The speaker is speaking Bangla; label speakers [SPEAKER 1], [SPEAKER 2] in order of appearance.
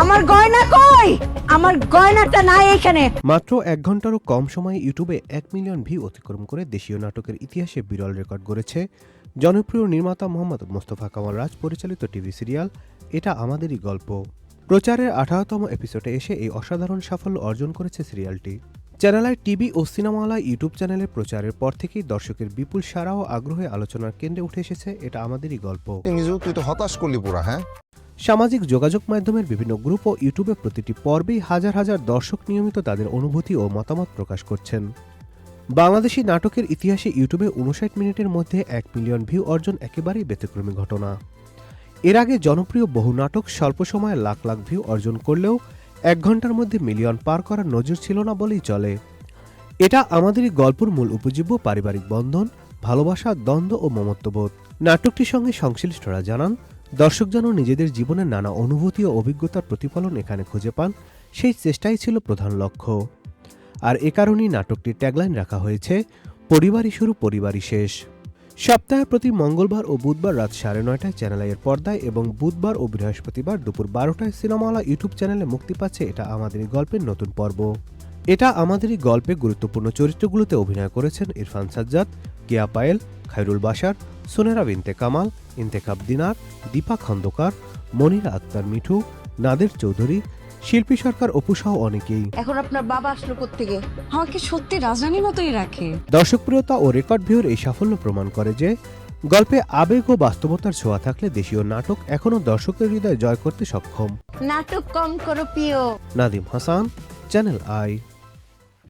[SPEAKER 1] আমার গয়না কই? আমার গয়নাটা নাই এখানে।
[SPEAKER 2] মাত্র 1 ঘন্টারও কম সময়ে ইউটিউবে 1 মিলিয়ন ভিউ অতিক্রম করে দেশীয় নাটকের ইতিহাসে বিরল রেকর্ড গড়েছে জনপ্রিয় নির্মাতা মোহাম্মদ মোস্তফা কামাল রাজ পরিচালিত টিভি সিরিয়াল এটা আমাদেরই গল্প। প্রচারের 18তম এপিসোডে এসে এই অসাধারণ সাফল্য অর্জন করেছে সিরিয়ালটি। চ্যানেলের টিভি ও সিনেমাওয়ালা ইউটিউব চ্যানেলের প্রচারের পর থেকেই দর্শকের বিপুল সাড়া ও আগ্রহে আলোচনার কেন্দ্রে উঠে এসেছে এটা আমাদেরই গল্প।
[SPEAKER 3] তুই তো হতাশ করলি পুরা। হ্যাঁ,
[SPEAKER 2] সামাজিক যোগাযোগ মাধ্যমের বিভিন্ন গ্রুপ ও ইউটিউবে প্রতিটি পর্বেই হাজার হাজার দর্শক নিয়মিত তাদের অনুভূতি ও মতামত প্রকাশ করছেন। বাংলাদেশি নাটকের ইতিহাসে ইউটিউবে 59 মিনিটের মধ্যে 1 মিলিয়ন ভিউ অর্জন একেবারেই ব্যতিক্রমী ঘটনা। এর আগে জনপ্রিয় বহু নাটক স্বল্প সময়ে লাখ লাখ ভিউ অর্জন করলেও 1 ঘন্টার মধ্যে মিলিয়ন পার করার নজির ছিল না বলেই চলে। এটা আমাদেরই গল্পের মূল উপজীব্য পারিবারিক বন্ধন, ভালোবাসা, দ্বন্দ্ব ও মমত্ববোধ। নাটকটির সঙ্গে সংশ্লিষ্টরা জানান, দর্শক যেন নিজেদের জীবনের নানা অনুভূতি ও অভিজ্ঞতার প্রতিফলন এখানে খুঁজে পান, সেই চেষ্টাই ছিল প্রধান লক্ষ্য। আর এ কারণেই নাটকটির ট্যাগলাইন রাখা হয়েছে, পরিবারই শুরু, পরিবারই শেষ। সপ্তাহে প্রতি মঙ্গলবার ও বুধবার রাত 9:30টায় চ্যানেল আইয়ের পর্দায় এবং বুধবার ও বৃহস্পতিবার দুপুর 12টায় সিনেমাওয়ালা ইউটিউব চ্যানেলে মুক্তি পাচ্ছে এটা আমাদেরই গল্পের নতুন পর্ব। এটা আমাদেরই গল্পে গুরুত্বপূর্ণ চরিত্রগুলোতে অভিনয় করেছেন ইরফান সাজ্জাদ, কেয়া পায়েল, খায়রুল বাশার, সোনেরা বিনতে কামাল, ইন্তেখাব দিনার, দীপা খন্দকার, মনিরা আক্তার মিঠু, নাদের চৌধুরী, শিল্পী সরকার, অপুসহ অনেকেই।
[SPEAKER 1] এখন আপনার বাবা আসলো কোত্থেকে?
[SPEAKER 4] আমাকে সত্যি রাজধানীর মতোই রাখে।
[SPEAKER 2] দর্শকপ্রিয়তা ও রেকর্ড ভিউর এই সাফল্য প্রমাণ করে যে গল্পে আবেগ ও বাস্তবতার ছোঁয়া থাকলে দেশীয় নাটক এখনও দর্শকের হৃদয় জয় করতে সক্ষম।
[SPEAKER 1] নাটক কম করো প্রিয়।
[SPEAKER 2] Nadim Hasan, channel I.